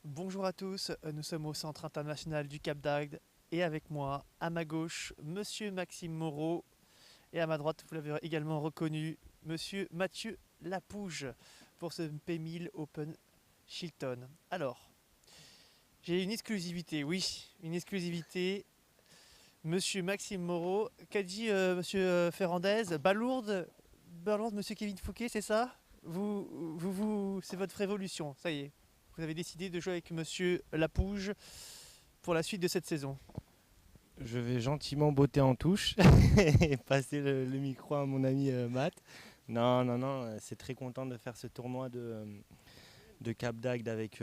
Bonjour à tous, nous sommes au Centre international du Cap d'Agde et avec moi, à ma gauche, Monsieur Maxime Moreau et à ma droite, vous l'avez également reconnu, Monsieur Mathieu Lapouge pour ce P1000 Open Shilton. Alors, j'ai une exclusivité, oui, une exclusivité. Monsieur Maxime Moreau, qu'a dit Monsieur Ferrandez? Balourde, Monsieur Kevin Fouquet, c'est ça? C'est votre révolution, ça y est. Vous avez décidé de jouer avec Monsieur Lapouge pour la suite de cette saison. Je vais gentiment botter en touche et passer le micro à mon ami Matt. Non, non, non, c'est très content de faire ce tournoi de Cap d'Agde avec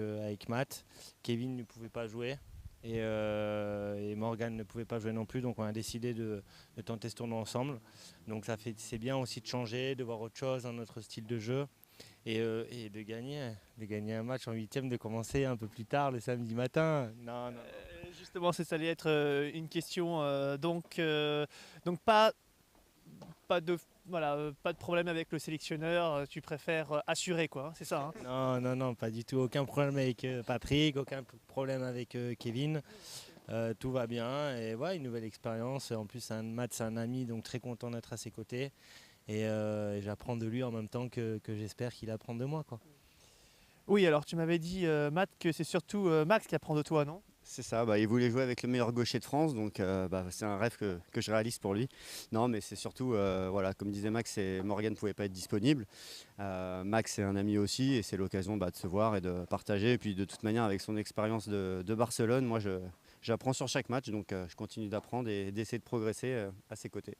Matt. Kevin ne pouvait pas jouer et Morgan ne pouvait pas jouer non plus, donc on a décidé de tenter ce tournoi ensemble. Donc c'est bien aussi de changer, de voir autre chose dans notre style de jeu et de gagner un match en huitième, de commencer un peu plus tard le samedi matin. Non, non. Justement, ça allait être une question. Donc pas de voilà, pas de problème avec le sélectionneur. Tu préfères assurer quoi, hein, c'est ça, hein? Non, non, non, pas du tout. Aucun problème avec Patrick, aucun problème avec Kevin. Tout va bien et ouais, une nouvelle expérience. En plus, Matt, c'est un ami, donc très content d'être à ses côtés. Et j'apprends de lui en même temps que j'espère qu'il apprend de moi, quoi. Oui, alors tu m'avais dit, Matt, que c'est surtout Max qui apprend de toi, non? C'est ça, il voulait jouer avec le meilleur gaucher de France, donc c'est un rêve que je réalise pour lui. Non, mais c'est surtout, voilà, comme disait Max, Morgan ne pouvait pas être disponible. Max est un ami aussi, et c'est l'occasion de se voir et de partager. Et puis de toute manière, avec son expérience de Barcelone, moi j'apprends sur chaque match, donc je continue d'apprendre et d'essayer de progresser à ses côtés.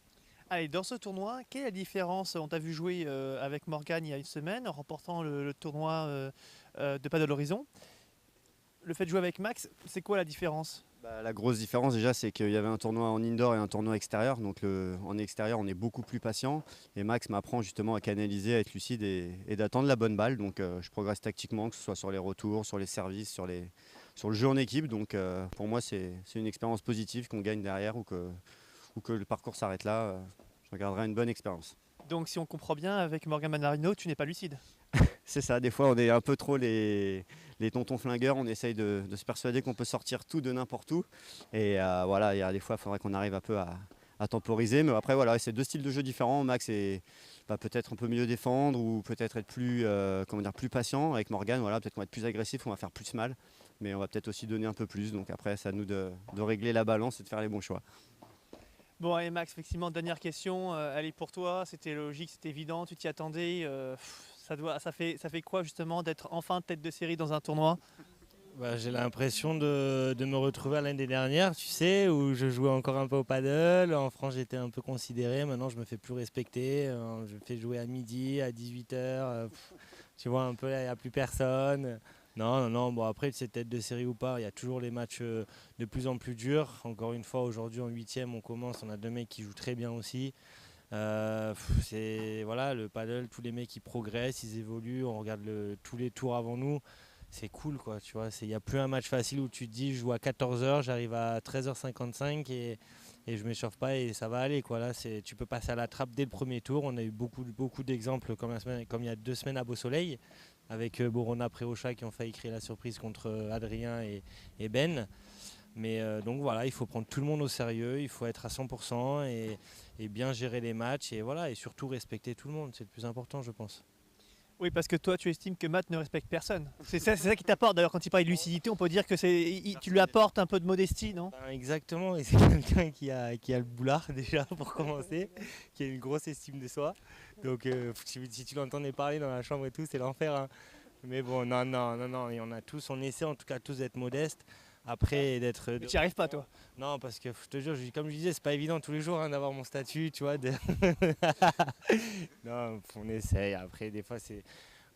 Allez, dans ce tournoi, quelle est la différence? On t'a vu jouer avec Morgan il y a une semaine, en remportant le tournoi de Paddle Horizon. Le fait de jouer avec Max, c'est quoi la différence? La grosse différence déjà, c'est qu'il y avait un tournoi en indoor et un tournoi extérieur. Donc en extérieur, on est beaucoup plus patient. Et Max m'apprend justement à canaliser, à être lucide et d'attendre la bonne balle. Donc je progresse tactiquement, que ce soit sur les retours, sur les services, sur le jeu en équipe. Donc pour moi, c'est une expérience positive, qu'on gagne derrière ou que le parcours s'arrête là. Je regarderai une bonne expérience. Donc si on comprend bien, avec Morgan Manarino, tu n'es pas lucide. C'est ça, des fois on est un peu trop les tontons flingueurs, on essaye de se persuader qu'on peut sortir tout de n'importe où. Et voilà, il y a des fois il faudrait qu'on arrive un peu à temporiser. Mais après voilà, c'est deux styles de jeu différents. Max va peut-être un peu mieux défendre ou peut-être être plus, plus patient. Avec Morgan, voilà, peut-être qu'on va être plus agressif, on va faire plus mal. Mais on va peut-être aussi donner un peu plus. Donc après, c'est à nous de régler la balance et de faire les bons choix. Bon, allez Max, effectivement, dernière question, elle est pour toi, c'était logique, c'était évident, tu t'y attendais. Ça fait quoi justement d'être enfin tête de série dans un tournoi? J'ai l'impression de me retrouver à l'année dernière, tu sais, où je jouais encore un peu au paddle. En France, j'étais un peu considéré. Maintenant, je me fais plus respecter. Je me fais jouer à midi, à 18h. Tu vois, un peu, il n'y a plus personne. Non, non, non. Bon, après, c'est tête de série ou pas, il y a toujours les matchs de plus en plus durs. Encore une fois, aujourd'hui, en huitième, on commence. On a deux mecs qui jouent très bien aussi. C'est voilà, le paddle, tous les mecs qui progressent, ils évoluent. On regarde tous les tours avant nous. C'est cool, quoi, tu vois. Il n'y a plus un match facile où tu te dis je joue à 14h, j'arrive à 13h55 et je ne m'échauffe pas et ça va aller, quoi. Là, tu peux passer à la trappe dès le premier tour. On a eu beaucoup d'exemples comme il y a 2 semaines à Beau Soleil avec Borona Préocha qui ont failli créer la surprise contre Adrien et Ben. Mais donc voilà, il faut prendre tout le monde au sérieux, il faut être à 100% et bien gérer les matchs et voilà, et surtout respecter tout le monde, c'est le plus important, je pense. Oui, parce que toi, tu estimes que Matt ne respecte personne. C'est ça qui t'apporte. D'ailleurs, quand il parle de lucidité, on peut dire que tu lui apportes un peu de modestie, non? Exactement, et c'est quelqu'un qui a le boulard déjà pour commencer, qui a une grosse estime de soi. Donc si tu l'entendais parler dans la chambre et tout, c'est l'enfer, hein. Mais bon, non, non, non, non, et on essaie en tout cas tous d'être modestes. Après, d'être. Mais tu n'y arrives pas, toi. Non, parce que je te jure, comme je disais, c'est pas évident tous les jours, hein, d'avoir mon statut, tu vois. Non, on essaye. Après, des fois,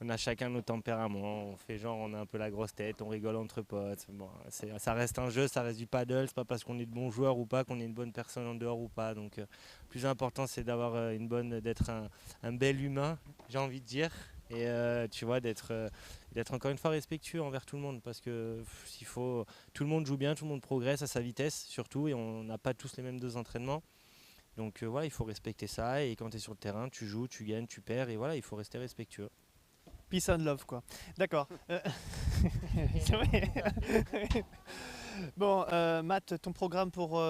on a chacun nos tempéraments. On fait genre, on a un peu la grosse tête, on rigole entre potes. Bon, ça reste un jeu, ça reste du paddle. C'est pas parce qu'on est de bons joueurs ou pas qu'on est une bonne personne en dehors ou pas. Donc, le plus important, c'est d'avoir d'être un bel humain, j'ai envie de dire. Et tu vois, d'être encore une fois respectueux envers tout le monde, parce que tout le monde joue bien, tout le monde progresse à sa vitesse surtout, et on n'a pas tous les mêmes doses d'entraînement. Donc voilà, il faut respecter ça, et quand tu es sur le terrain, tu joues, tu gagnes, tu perds, et voilà, il faut rester respectueux. Peace and love, quoi. D'accord. C'est vrai. Bon, Matt, ton programme pour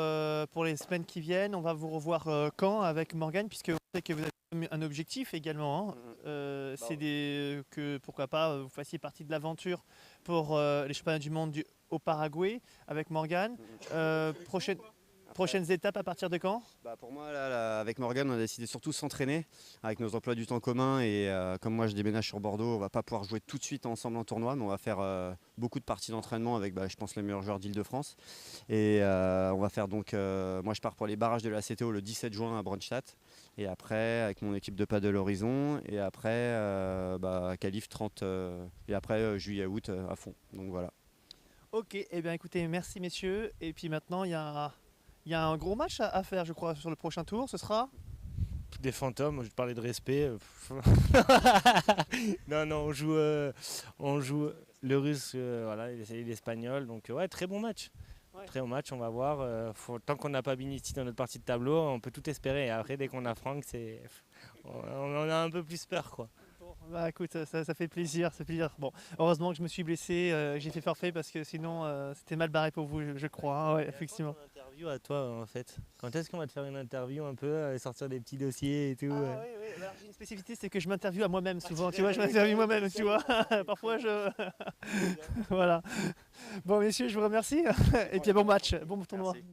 les semaines qui viennent, on va vous revoir quand avec Morgane, puisque on sait que vous avez un objectif également. Hein. Que pourquoi pas vous fassiez partie de l'aventure pour les championnats du monde au Paraguay avec Morgane. Prochaines étapes à partir de quand? Pour moi, là, avec Morgane, on a décidé surtout de s'entraîner avec nos emplois du temps communs. Et comme moi, je déménage sur Bordeaux, on va pas pouvoir jouer tout de suite ensemble en tournoi, mais on va faire beaucoup de parties d'entraînement avec, je pense, les meilleurs joueurs d'Île-de-France. Et on va faire donc, moi, je pars pour les barrages de la CTO le 17 juin à Brunstatt. Et après, avec mon équipe de paddle Horizon. Et après, qualif 30. Et après, juillet-août à fond. Donc voilà. Ok, eh bien écoutez, merci messieurs. Et puis maintenant, il y a un gros match à faire, je crois, sur le prochain tour. Ce sera Des fantômes, je parlais de respect. Non, on joue le russe, voilà, et l'espagnol. Donc ouais, très bon match. Ouais. Très bon match, on va voir. Tant qu'on n'a pas Binisti dans notre partie de tableau, on peut tout espérer. Et après, dès qu'on a Franck, on a un peu plus peur, quoi. Bon, écoute, ça fait plaisir, c'est plaisir. Bon, heureusement que je me suis blessé, j'ai fait forfait parce que sinon c'était mal barré pour vous, je crois. Hein, ouais, effectivement. Ton interview à toi, en fait. Quand est-ce qu'on va te faire une interview un peu, sortir des petits dossiers et tout Oui. Alors, j'ai une spécificité, c'est que je m'interviewe à moi-même souvent. Tu vois, je m'interviewe moi-même, tu vois. Parfois, voilà. Bon, messieurs, je vous remercie. Et puis bon match, bon tournoi. Merci.